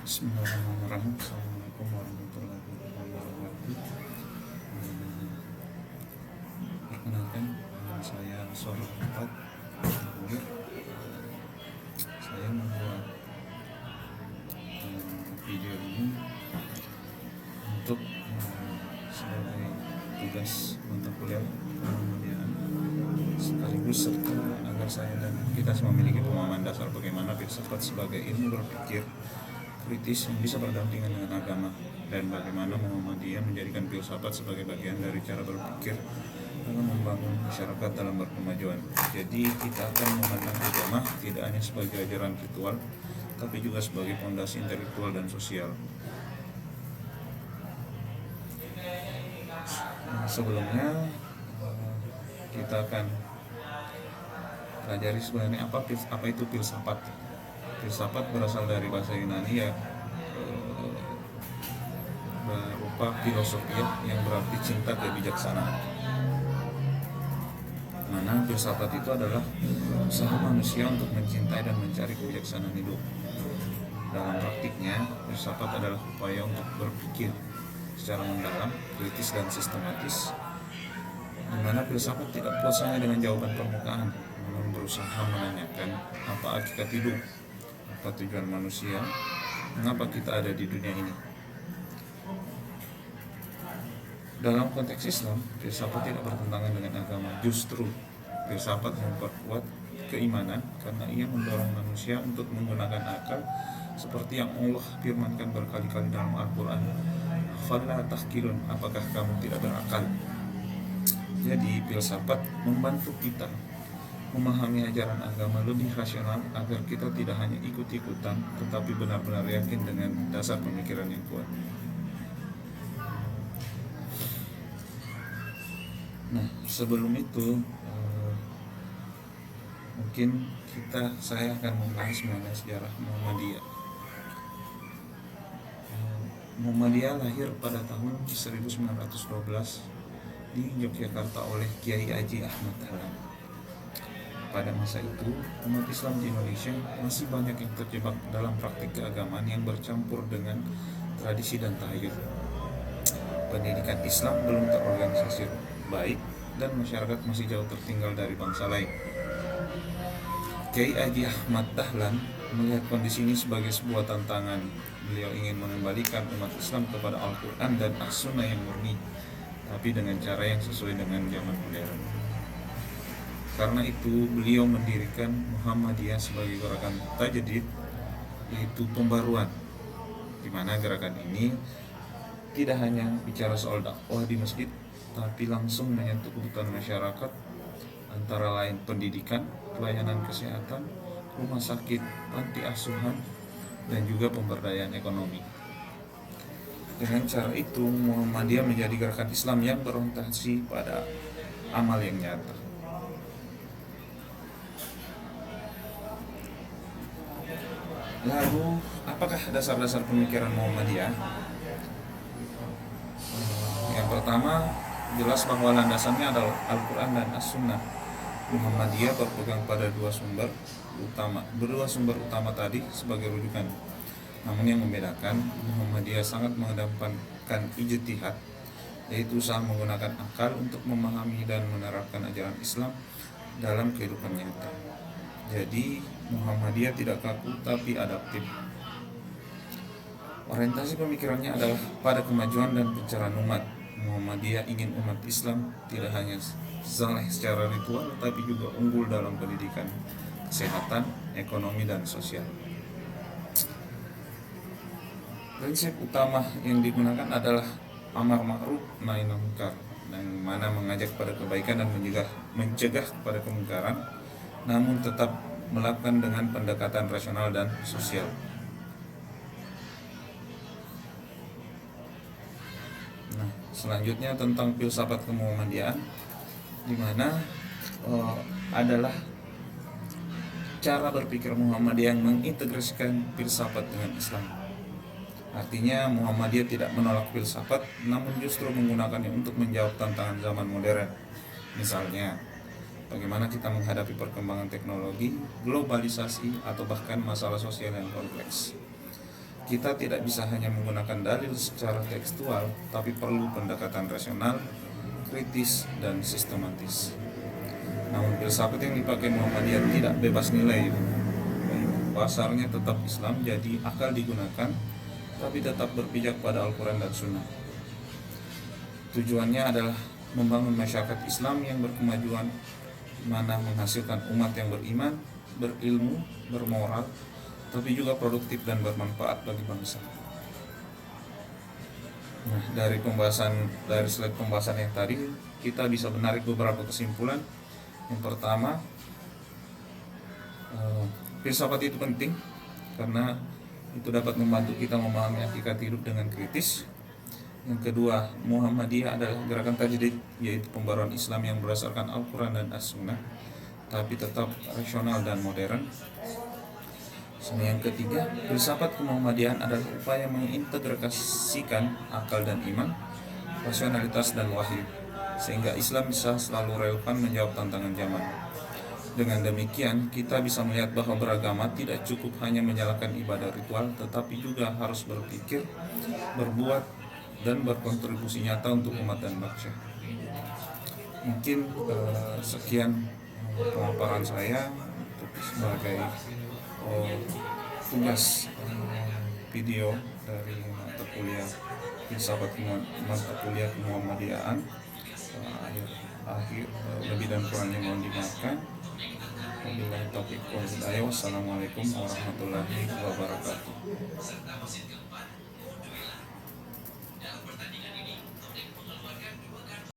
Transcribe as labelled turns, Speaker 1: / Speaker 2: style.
Speaker 1: Bismillahirrahmanirrahim. Assalamualaikum warahmatullahi wabarakatuh. Perkenalkan, saya Sohib Empat. Saya membuat video ini untuk sebagai tugas mata kuliah Muhammadiyah, sekaligus serta agar saya dan kita semua memiliki pemahaman dasar bagaimana filsafat sebagai ilmu berpikir kritis yang bisa berdampingan dengan agama, dan bagaimana Muhammadiyah menjadikan filsafat sebagai bagian dari cara berpikir dalam membangun masyarakat dalam berkemajuan. Jadi kita akan memandang agama tidak hanya sebagai ajaran ritual, tapi juga sebagai fondasi intelektual dan sosial. Sebelumnya kita akan pelajari sebenarnya apa itu filsafat. Filsafat berasal dari bahasa Yunani, ya, berupa filosofi yang berarti cinta kebijaksanaan. Mana filsafat itu adalah usaha manusia untuk mencintai dan mencari kebijaksanaan hidup. Dalam praktiknya, filsafat adalah upaya untuk berpikir secara mendalam, kritis dan sistematis, di mana filsafat tidak puas hanya dengan jawaban permukaan, namun berusaha menanyakan apa hakikat hidup, apa tujuan manusia, mengapa kita ada di dunia ini. Dalam konteks Islam, filsafat tidak bertentangan dengan agama. Justru filsafat memperkuat keimanan karena ia mendorong manusia untuk menggunakan akal, seperti yang Allah firmankan berkali-kali dalam Al-Quran, "Fala tahkilun, apakah kamu tidak berakal?" Jadi filsafat membantu kita memahami ajaran agama lebih rasional agar kita tidak hanya ikut-ikutan, tetapi benar-benar yakin dengan dasar pemikiran yang kuat. Nah, sebelum itu mungkin saya akan membahas mengenai sejarah Muhammadiyah. Muhammadiyah lahir pada tahun 1912 di Yogyakarta oleh Kiai Haji Ahmad Dahlan. Pada masa itu, umat Islam di Indonesia masih banyak yang terjebak dalam praktik keagamaan yang bercampur dengan tradisi dan tahayul. Pendidikan Islam belum terorganisasi baik dan masyarakat masih jauh tertinggal dari bangsa lain. Kiai Haji Ahmad Dahlan melihat kondisi ini sebagai sebuah tantangan. Beliau ingin mengembalikan umat Islam kepada Al-Quran dan As-Sunnah yang murni, tapi dengan cara yang sesuai dengan zaman modern. Karena itu beliau mendirikan Muhammadiyah sebagai gerakan tajdid, yaitu pembaruan, di mana gerakan ini tidak hanya bicara soal dakwah di masjid, tapi langsung menyentuh kebutuhan masyarakat, antara lain pendidikan, pelayanan kesehatan, rumah sakit, panti asuhan, dan juga pemberdayaan ekonomi. Dengan cara itu, Muhammadiyah menjadi gerakan Islam yang berorientasi pada amal yang nyata. Lalu, apakah dasar-dasar pemikiran Muhammadiyah? Yang pertama, jelas bahwa landasannya adalah Al-Quran dan As-Sunnah. Muhammadiyah berpegang pada dua sumber utama tadi sebagai rujukan. Namun yang membedakan, Muhammadiyah sangat mengedepankan ijtihad, yaitu usaha menggunakan akal untuk memahami dan menerapkan ajaran Islam dalam kehidupan nyata. Jadi Muhammadiyah tidak kaku tapi adaptif. Orientasi pemikirannya adalah pada kemajuan dan pencerahan umat. Muhammadiyah ingin umat Islam tidak hanya saleh secara ritual, tapi juga unggul dalam pendidikan, kesehatan, ekonomi, dan sosial. Prinsip utama yang digunakan adalah amar ma'ruf nahi munkar, yang mana mengajak pada kebaikan dan mencegah kepada kemungkaran, namun tetap melakukan dengan pendekatan rasional dan sosial. Nah, selanjutnya tentang filsafat kemuhammadiyaan, di mana adalah cara berpikir Muhammadiyah yang mengintegrasikan filsafat dengan Islam. Artinya Muhammadiyah tidak menolak filsafat, namun justru menggunakannya untuk menjawab tantangan zaman modern. Misalnya, bagaimana kita menghadapi perkembangan teknologi, globalisasi, atau bahkan masalah sosial yang kompleks. Kita tidak bisa hanya menggunakan dalil secara tekstual, tapi perlu pendekatan rasional, kritis, dan sistematis. Namun filsafat yang dipakai Muhammadiyah tidak bebas nilai. Pasarnya tetap Islam, jadi akal digunakan, tapi tetap berpijak pada Al-Quran dan Sunnah. Tujuannya adalah membangun masyarakat Islam yang berkemajuan, mana menghasilkan umat yang beriman, berilmu, bermoral, tapi juga produktif dan bermanfaat bagi bangsa. Nah, dari slide pembahasan yang tadi, kita bisa menarik beberapa kesimpulan. Yang pertama, filsafat itu penting karena itu dapat membantu kita memahami hakikat hidup dengan kritis. Yang kedua, Muhammadiyah adalah gerakan tajdid, yaitu pembaruan Islam yang berdasarkan Al-Quran dan As-Sunnah, tapi tetap rasional dan modern. Yang ketiga, filsafat kemuhammadiyahan adalah upaya mengintegrasikan akal dan iman, rasionalitas dan wahyu, sehingga Islam bisa selalu relevan menjawab tantangan zaman. Dengan demikian, kita bisa melihat bahwa beragama tidak cukup hanya menjalankan ibadah ritual, tetapi juga harus berpikir, berbuat, dan berkontribusi nyata untuk umat dan bangsa. Mungkin sekian pemaparan saya sebagai tugas video dari mata kuliah filsafat mata kuliah kemuhammadiyahan. Akhir lebih dan kurangnya mohon dimaafkan. Wabillahi taufiq wal hidayah. Wassalamualaikum warahmatullahi wabarakatuh.